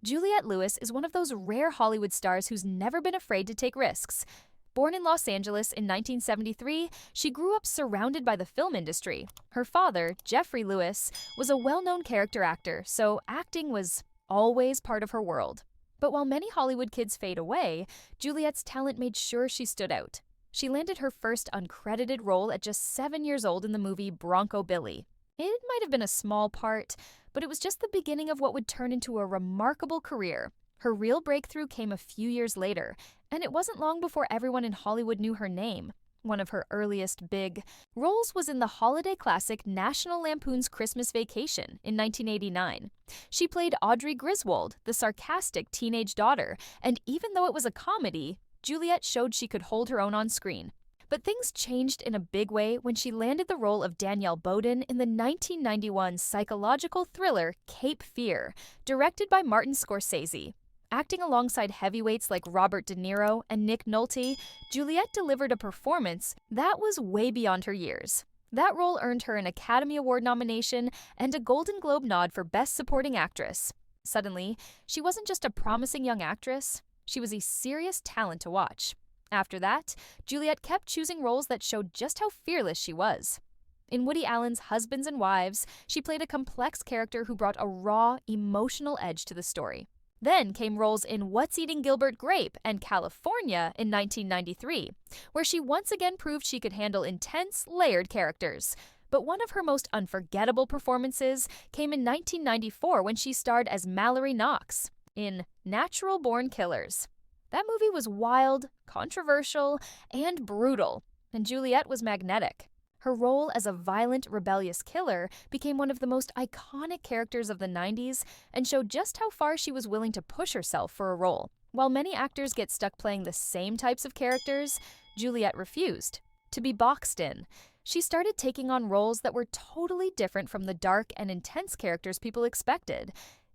Juliette Lewis is one of those rare Hollywood stars who's never been afraid to take risks. Born in Los Angeles in 1973, she grew up surrounded by the film industry. Her father, Jeffrey Lewis, was a well-known character actor, so acting was always part of her world. But while many Hollywood kids fade away, Juliette's talent made sure she stood out. She landed her first uncredited role at just 7 years old in the movie Bronco Billy. It might have been a small part, but it was just the beginning of what would turn into a remarkable career. Her real breakthrough came a few years later, and it wasn't long before everyone in Hollywood knew her name. One of her earliest big roles was in the holiday classic National Lampoon's Christmas Vacation in 1989. She played Audrey Griswold, the sarcastic teenage daughter, and even though it was a comedy, Juliette showed she could hold her own on screen. But things changed in a big way when she landed the role of Danielle Bowden in the 1991 psychological thriller Cape Fear, directed by Martin Scorsese. Acting alongside heavyweights like Robert De Niro and Nick Nolte, Juliette delivered a performance that was way beyond her years. That role earned her an Academy Award nomination and a Golden Globe nod for Best Supporting Actress. Suddenly, she wasn't just a promising young actress, she was a serious talent to watch. After that, Juliette kept choosing roles that showed just how fearless she was. In Woody Allen's Husbands and Wives, she played a complex character who brought a raw, emotional edge to the story. Then came roles in What's Eating Gilbert Grape and California in 1993, where she once again proved she could handle intense, layered characters. But one of her most unforgettable performances came in 1994 when she starred as Mallory Knox in Natural Born Killers. That movie was wild, controversial, and brutal, and Juliette was magnetic. Her role as a violent, rebellious killer became one of the most iconic characters of the 90s and showed just how far she was willing to push herself for a role. While many actors get stuck playing the same types of characters, Juliette refused to be boxed in. She started taking on roles that were totally different from the dark and intense characters people expected.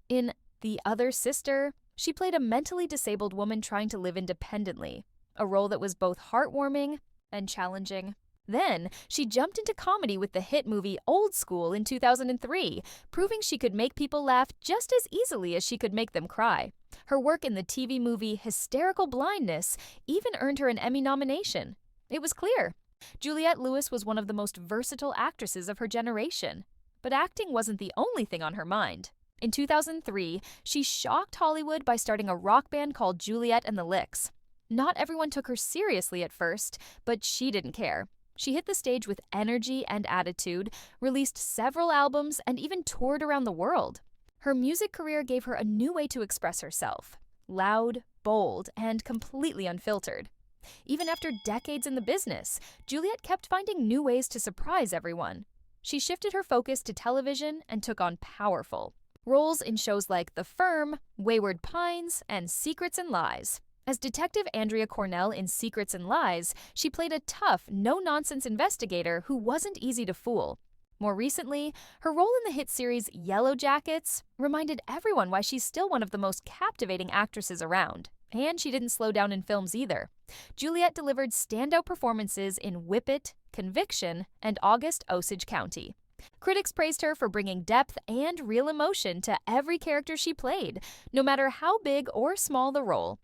In The Other Sister, she played a mentally disabled woman trying to live independently, a role that was both heartwarming and challenging. Then, she jumped into comedy with the hit movie Old School in 2003, proving she could make people laugh just as easily as she could make them cry. Her work in the TV movie Hysterical Blindness even earned her an Emmy nomination. It was clear Juliette Lewis was one of the most versatile actresses of her generation. But acting wasn't the only thing on her mind. In 2003, she shocked Hollywood by starting a rock band called Juliette and the Licks. Not everyone took her seriously at first, but she didn't care. She hit the stage with energy and attitude, released several albums, and even toured around the world. Her music career gave her a new way to express herself. Loud, bold, and completely unfiltered. Even after decades in the business, Juliette kept finding new ways to surprise everyone. She shifted her focus to television and took on powerful roles in shows like The Firm, Wayward Pines, and Secrets and Lies. As Detective Andrea Cornell in Secrets and Lies, she played a tough, no-nonsense investigator who wasn't easy to fool. More recently, her role in the hit series Yellowjackets reminded everyone why she's still one of the most captivating actresses around. And she didn't slow down in films either. Juliette delivered standout performances in Whip It, Conviction, and August Osage County. Critics praised her for bringing depth and real emotion to every character she played, no matter how big or small the role.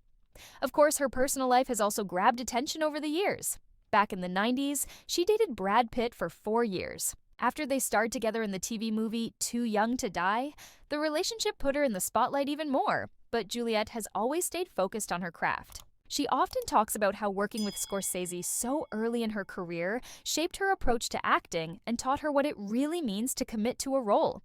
Of course, her personal life has also grabbed attention over the years. Back in the 90s, she dated Brad Pitt for 4 years. After they starred together in the TV movie Too Young to Die, the relationship put her in the spotlight even more, but Juliette has always stayed focused on her craft. She often talks about how working with Scorsese so early in her career shaped her approach to acting and taught her what it really means to commit to a role.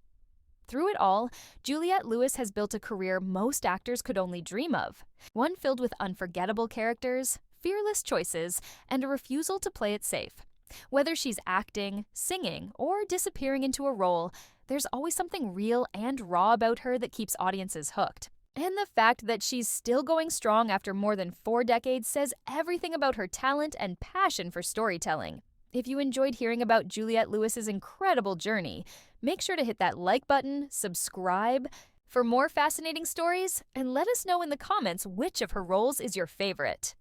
Through it all, Juliette Lewis has built a career most actors could only dream of, one filled with unforgettable characters, fearless choices, and a refusal to play it safe. Whether she's acting, singing, or disappearing into a role, there's always something real and raw about her that keeps audiences hooked. And the fact that she's still going strong after more than 4 decades says everything about her talent and passion for storytelling. If you enjoyed hearing about Juliette Lewis's incredible journey, make sure to hit that like button, subscribe for more fascinating stories, and let us know in the comments which of her roles is your favorite.